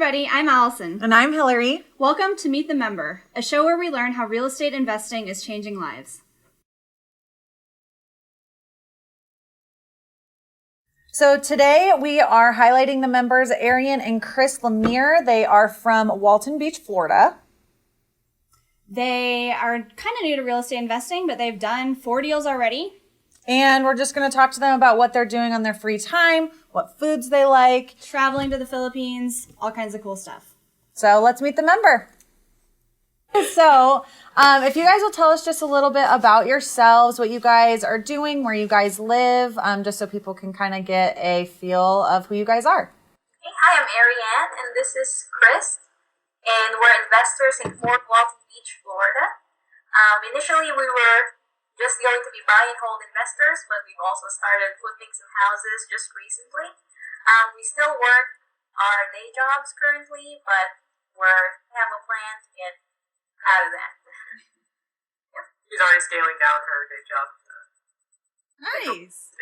everybody, I'm Allison. And I'm Hillary. Welcome to Meet the Member, a show where we learn how real estate investing is changing lives. So today we are highlighting the members, Arian and Chris Lemire. They are from Walton Beach, Florida. They are kind of new to real estate investing, but they've done 4 deals already. And we're just going to talk to them about what they're doing on their free time, what foods they like. Traveling to the Philippines, all kinds of cool stuff. So let's meet the member. So if you guys will tell us just a little bit about yourselves, what you guys are doing, where you guys live, just so people can kind of get a feel of who you guys are. Hey, hi, I'm Ariane, and this is Chris, and we're investors in Fort Walton Beach, Florida. Initially, we were just going to be buy and hold investors, but we've also started flipping some houses just recently. We still work our day jobs currently, but we have a plan to get out of that. Yep. She's already scaling down her day job. Nice.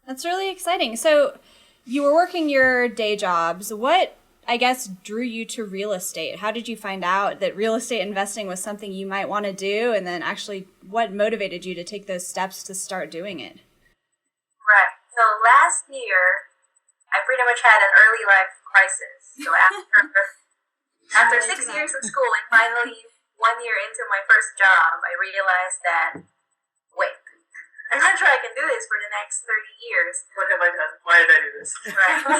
That's really exciting. So you were working your day jobs. What, I guess, drew you to real estate? How did you find out that real estate investing was something you might want to do? And then actually, what motivated you to take those steps to start doing it? Right. So last year, I pretty much had an early life crisis. So after 6 years of school and finally 1 year into my first job, I realized that, wait, I'm not sure I can do this for the next 30 years. What have I done? Why did I do this? Right. So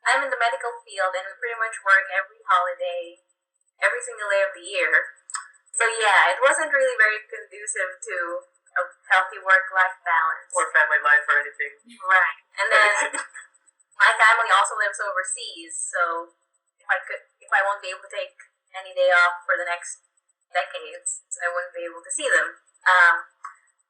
I'm in the medical field, and we pretty much work every holiday, every single day of the year. So yeah, it wasn't really very conducive to a healthy work-life balance. Or family life or anything. Right. And then my family also lives overseas, so if I won't be able to take any day off for the next decades, I wouldn't be able to see them.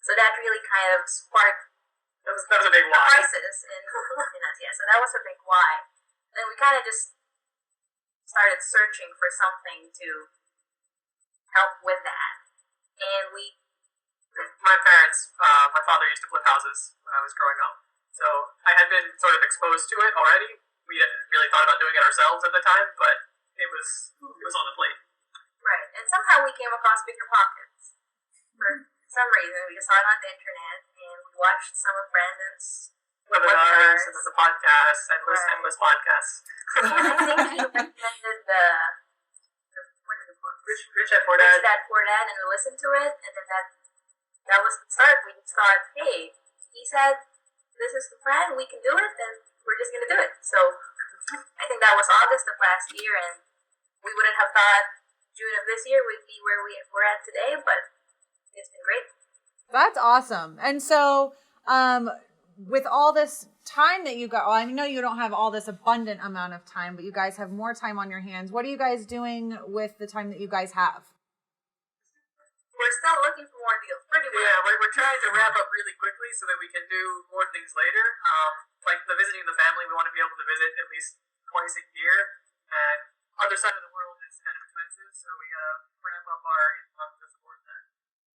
So that really kind of sparked That was a big why. crisis in us. Yeah, so that was a big why. Then we kind of just started searching for something to help with that. And My parents, my father used to flip houses when I was growing up. So I had been sort of exposed to it already. We hadn't really thought about doing it ourselves at the time, but it was on the plate. right, and somehow we came across Bigger Pockets. For some reason, we just saw it on the internet, and we watched some of Brandon's Webinars and then the podcasts, endless podcasts. And I think he recommended what is it called? Rich Dad Poor Dad. Rich Dad Poor Dad, and we listened to it, and then that was the start. We just thought, hey, he said this is the plan, we can do it, then we're just going to do it. So I think that was August of last year, and we wouldn't have thought June of this year we'd be where we're at today, but it's been great. That's awesome. And so with all this time that you got, well, I know you don't have all this abundant amount of time, but you guys have more time on your hands. What are you guys doing with the time that you guys have? We're still looking for more deals, pretty much. Yeah, we're trying to wrap up really quickly so that we can do more things later. Like the visiting the family, we want to be able to visit at least twice a year. And other side of the world is kind of expensive, so we gotta ramp up our income to support that.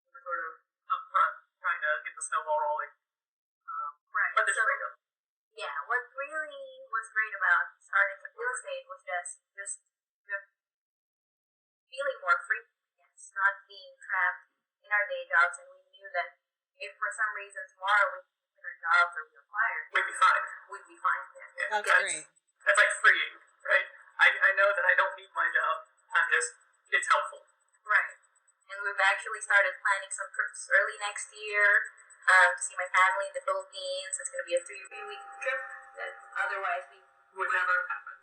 We're sort of up front trying to get the snowball rolling. Right. But there's So, freedom. yeah, what really was great about starting with real estate was just the feeling more free, yes, not being trapped in our day jobs, and we knew that if for some reason tomorrow we quit our jobs or we were fired, We'd be fine. we'd be fine. Yeah. That's great. That's like freeing, right? I know that I don't need my job. It's helpful. Right. And we've actually started planning some trips early next year to see my family in the Philippines. It's going to be a 3-week trip that otherwise we Would never happen.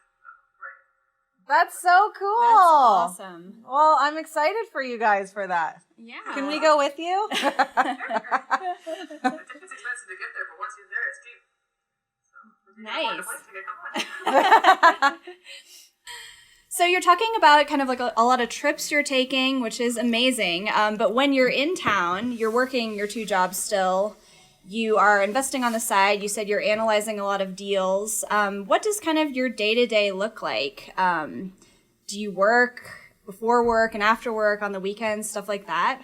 That's so cool. That's awesome. Well, I'm excited for you guys for that. Yeah. Can we go with you? The ticket's expensive to get there, but once you're there, it's cheap. So, if you don't want Nice. a plane ticket, come on. So you're talking about kind of like a lot of trips you're taking, which is amazing. But when you're in town, you're working your 2 jobs still. You are investing on the side. You said you're analyzing a lot of deals. What does kind of your day-to-day look like? Do you work before work and after work on the weekends, stuff like that?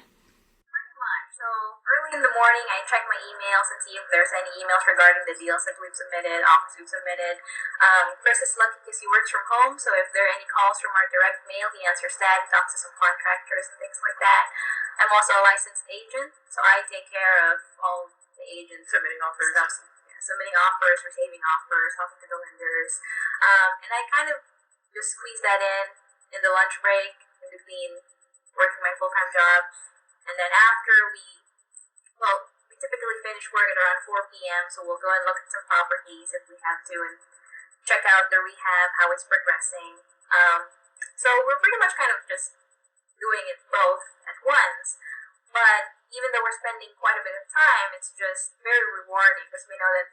pretty much. So early in in the morning, I check my emails and see if there's any emails regarding the deals that we've submitted, offers we've submitted. Chris is lucky because he works from home, so if there are any calls from our direct mail, he answers that. He talks to some contractors and things like that. I'm also a licensed agent, so I take care of all the agents Submitting offers. stuff. Yeah, submitting offers, receiving offers, talking to the lenders. And I kind of just squeeze that in the lunch break, in between working my full-time job. And then after we typically finish work at around 4 p.m., so we'll go and look at some properties if we have to and check out the rehab, how it's progressing. So we're pretty much kind of just doing it both at once, but even though we're spending quite a bit of time, it's just very rewarding because we know that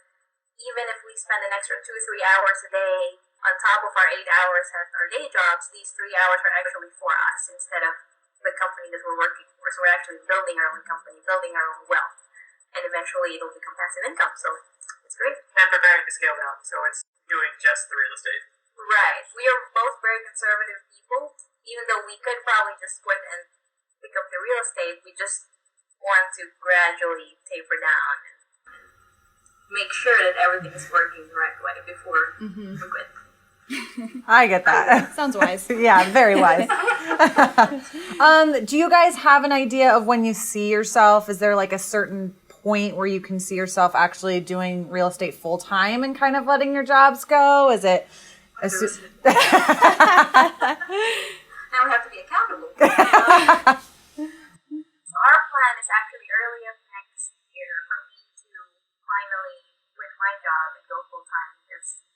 even if we spend an extra 2 or 3 hours a day on top of our 8 hours at our day jobs, these 3 hours are actually for us instead of the company that we're working for. So we're actually building our own company, building our own wealth, and eventually it'll become passive income. So it's great. And preparing to scale down, so it's doing just the real estate. Right. We are both very conservative people. Even though we could probably just quit and pick up the real estate, we just want to gradually taper down and make sure that everything is working the right way before we quit. I get that. Sounds wise. Yeah, very wise. Do you guys have an idea of when you see yourself? Is there like a certain point where you can see yourself actually doing real estate full time and kind of letting your jobs go? Is it? Now we have to be accountable. So our plan is actually early of next year for me to finally quit my job and go full time because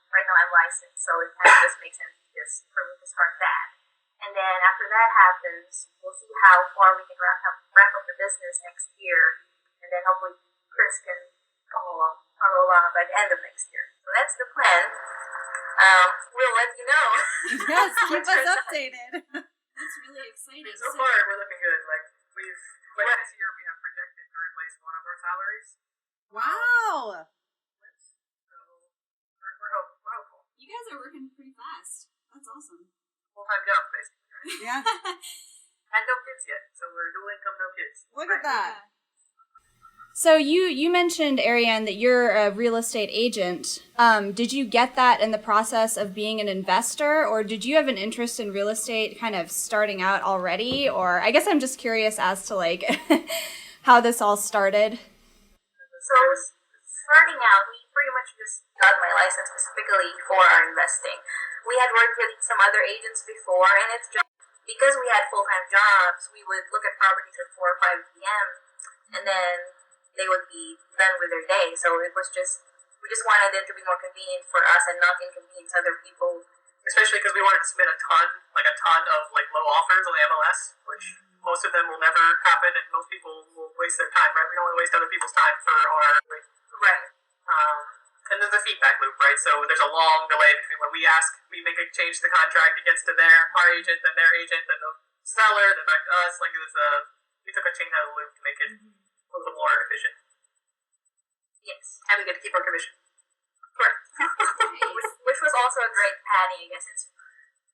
right now I'm licensed, so it kind of just makes sense just for me to start that. And then after that happens, we'll see how far we can wrap up the business next year, and then hopefully Chris can follow along by the end of next year. So that's the plan. We'll let you know. Yes, keep us updated. That's really exciting. So far, we're looking good. Like this year, we have projected to replace one of our salaries. Wow. So we're hopeful. You guys are working pretty fast. That's awesome. Full-time jobs, basically. Right? Yeah. And no kids yet, so we're dual income, no kids. Look at that. So you mentioned, Ariane, that you're a real estate agent. Did you get that in the process of being an investor, or did you have an interest in real estate kind of starting out already? Or I guess I'm just curious as to like how this all started. So starting out, we pretty much just got my license specifically for our investing. We had worked with some other agents before, and it's just because we had full-time jobs, we would look at properties at 4 or 5 p.m. and then they would be done with their day. So it was just, we just wanted it to be more convenient for us and not inconvenience other people. Especially because we wanted to submit a ton of low offers on the MLS, which most of them will never happen, and most people will waste their time, right? We don't want to waste other people's time for our... Right. And then the feedback loop, right? So there's a long delay between when we ask, we make a change to the contract, it gets to our agent, then their agent, then the seller, then back to us. Like, we took a chain out of the loop to make it a little more efficient. Yes. And we get to keep our commission. Correct. Which was also a great padding, I guess.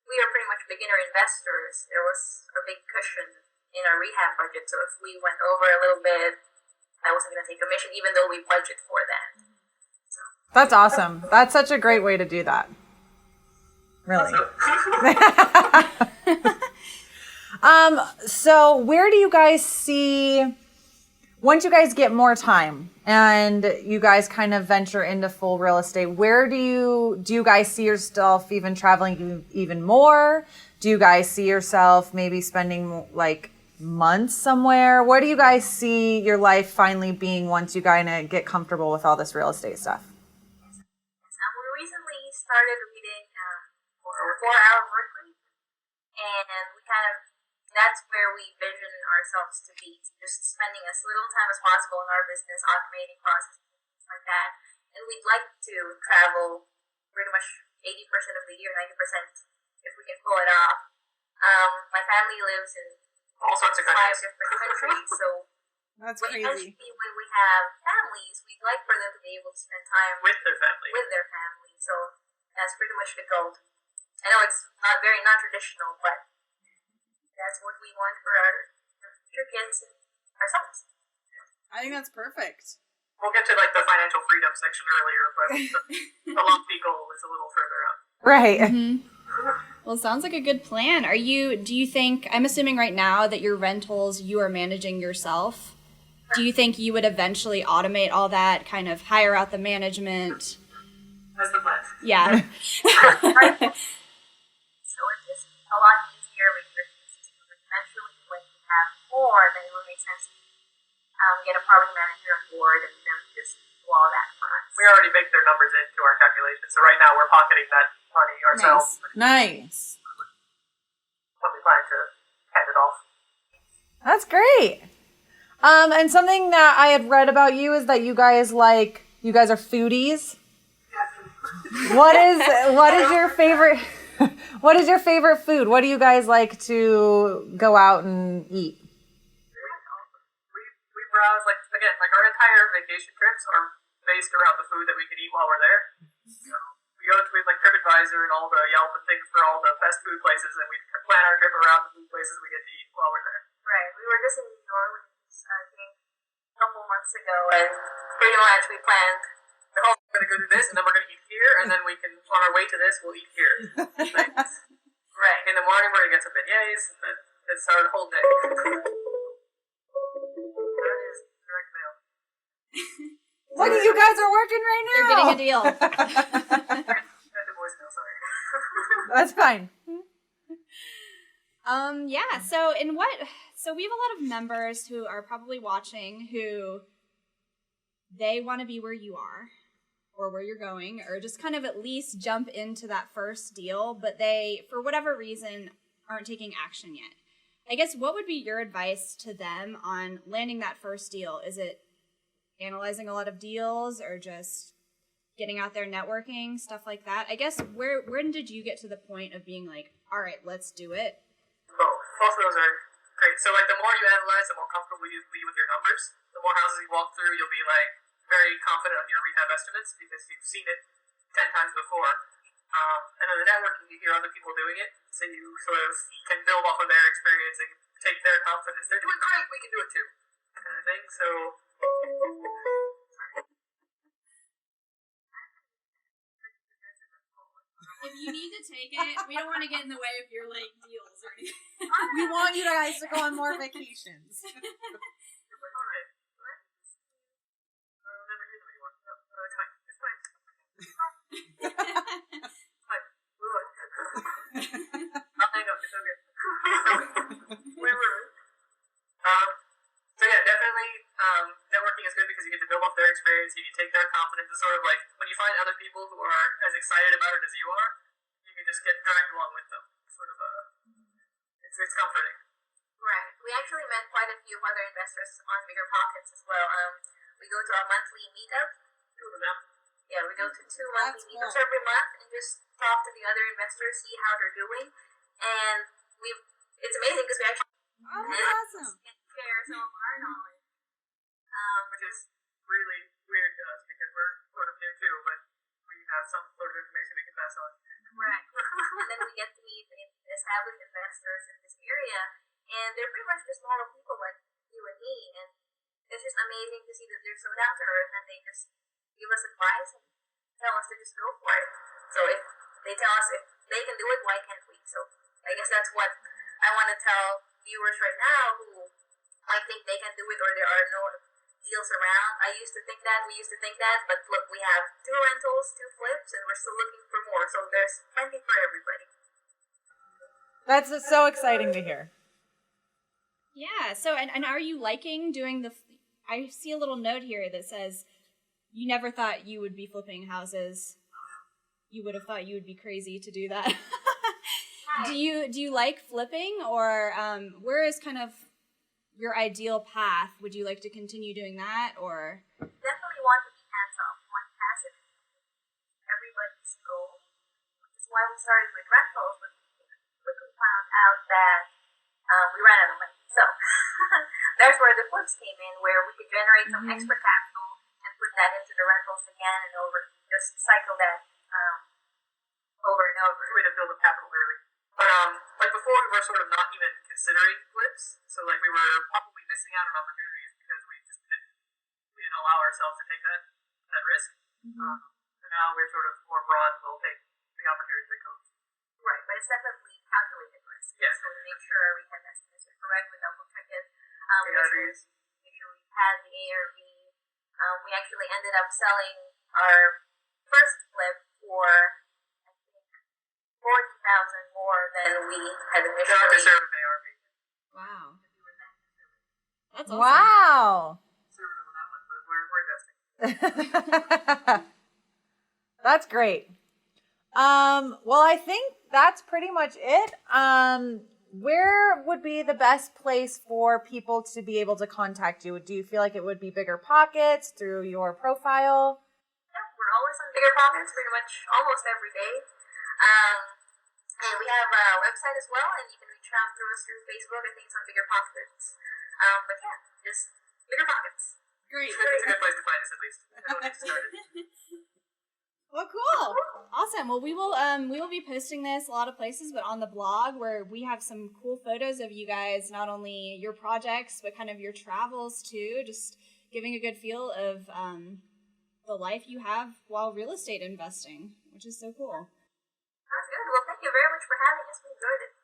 We are pretty much beginner investors. There was a big cushion in our rehab budget, so if we went over a little bit, I wasn't going to take commission, even though we budget for that. So. That's awesome. That's such a great way to do that. Really. So where do you guys see, once you guys get more time and you guys kind of venture into full real estate, where do you guys see yourself even traveling even more? Do you guys see yourself maybe spending like months somewhere? Where do you guys see your life finally being once you kind of get comfortable with all this real estate stuff? We recently started reading 4-Hour Workweek, and we that's where we vision ourselves to be, just spending as little time as possible in our business, automating processes, things like that. And we'd like to travel pretty much 80% of the year, 90% if we can pull it off. My family lives in All sorts of 5 countries. different countries, so That's eventually when we have families, we'd like for them to be able to spend time With their family. with their family. So that's pretty much the goal. I know it's not very non-traditional, but that's what we want for our future kids and ourselves. I think that's perfect. We'll get to like the financial freedom section earlier, but the lofty goal is a little further out. Right. Well, it sounds like a good plan. Do you think, I'm assuming right now that your rentals you are managing yourself. Do you think you would eventually automate all that, kind of hire out the management? That's the plan. Yeah. So it's just a lot easier with your fees too. But eventually, when you have more, then it will make sense to get a property manager on board and them just do all that for us. We already baked their numbers into our calculations, so right now we're pocketing that money ourselves. Nice. When we plan to hand it off. That's great. And something that I had read about you is that you guys are foodies. What is your favorite what is your favorite food? What do you guys like to go out and eat? We browse, like, again, like our entire vacation trips are based around the food that we can eat while we're there. So we go to like TripAdvisor and all the Yelp and things for all the best food places, and we plan our trip around the food places we get to eat while we're there. Right. We were just in New Orleans, I think, a couple months ago, and pretty much we planned. We're going to go do this, and then we're going to eat here, and then we can, on our way to this, we'll eat here. Right. In the morning, we're going to get some beignets, and then it's our whole day. That is direct mail. What you guys are working right now? You're getting a deal. Send a voicemail, sorry. That's fine. Yeah, so we have a lot of members who are probably watching who they want to be where you are or where you're going, or just kind of at least jump into that first deal, but they, for whatever reason, aren't taking action yet. I guess what would be your advice to them on landing that first deal? Is it analyzing a lot of deals or just getting out there networking, stuff like that? I guess when did you get to the point of being like, all right, let's do it? Both of those are great. So, like, the more you analyze, the more comfortable you be with your numbers. The more houses you walk through, you'll be, like, very confident on your rehab estimates because you've seen it 10 times before. And then the networking, you hear other people doing it, so you sort of can build off of their experience and take their confidence. They're doing great, we can do it too, kind of thing. So, If you need to take it, we don't want to get in the way of your like deals or anything. We want you guys to go on more vacations. I'll never hear them anymore. No, it's fine. It's fine. Fine. Move on. I'll hang up. It's okay. Where were we? So yeah, definitely networking is good because you get to build off their experience, you can take their confidence. It's sort of like when you find other people who are as excited about it as you are, you can just get dragged along with them. Sort of it's comforting. Right. We actually met quite a few other investors on Bigger Pockets as well. We go to our monthly meetup. Two of them. Yeah, we go to 2 monthly That's meetups cool. every month and just talk to the other investors, see how they're doing. And it's amazing because we actually Oh, that's awesome. can share some of our knowledge. Which is really weird to us because we're sort of new too, but we have some sort of information we can pass on. Right. And then we get to meet established investors in this area, and they're pretty much just normal people like you and me, and it's just amazing to see that they're so down to earth and they just give us advice and tell us to just go for it. So if they tell us if they can do it, why can't we? So I guess that's what I want to tell viewers right now who might think they can do it or there are no deals around. We used to think that, but look, we have 2 rentals, 2 flips, and we're still looking for more. So there's plenty for everybody. That's so exciting to hear. Yeah. So, and are you liking doing I see a little note here that says you never thought you would be flipping houses. You would have thought you would be crazy to do that. Do you like flipping, or where is kind of your ideal path? Would you like to continue doing that, or? Definitely want to be hands-off, want passive everybody's goal, which is why we started with rentals, but we quickly found out that we ran out of money. So that's where the flips came in, where we could generate some extra capital and put that into the rentals again and just cycle that over and over. Way to build up capital early. But like before, we were sort of not even considering flips, so like we were probably missing out on opportunities because we just didn't allow ourselves to take that risk. And now we're sort of more broad. We'll take the opportunity that comes. Right, but it's definitely calculated risk. Yes. So we make sure our rehab estimates are correct. We double check it. ARVs. Make sure we had the ARV. We actually ended up selling our first flip for, I think, 40,000 more than we had Not initially. conservative ARV. Wow. That's awesome. Wow. Conservative on that one, but we're investing. That's great. Well, I think that's pretty much it. Where would be the best place for people to be able to contact you? Do you feel like it would be Bigger Pockets through your profile? Yeah, we're always on Bigger Pockets pretty much almost every day. And we have a website as well, and you can reach out to us through Facebook. I think it's on Bigger Pockets. But yeah, just Bigger Pockets. Great. It's a good place to find us, at least. Until we get started. Well, cool. Awesome. Well, we will be posting this a lot of places, but on the blog where we have some cool photos of you guys, not only your projects, but kind of your travels too, just giving a good feel of the life you have while real estate investing, which is so cool. Sounds good. Well, thank you very much for having us. We enjoyed it.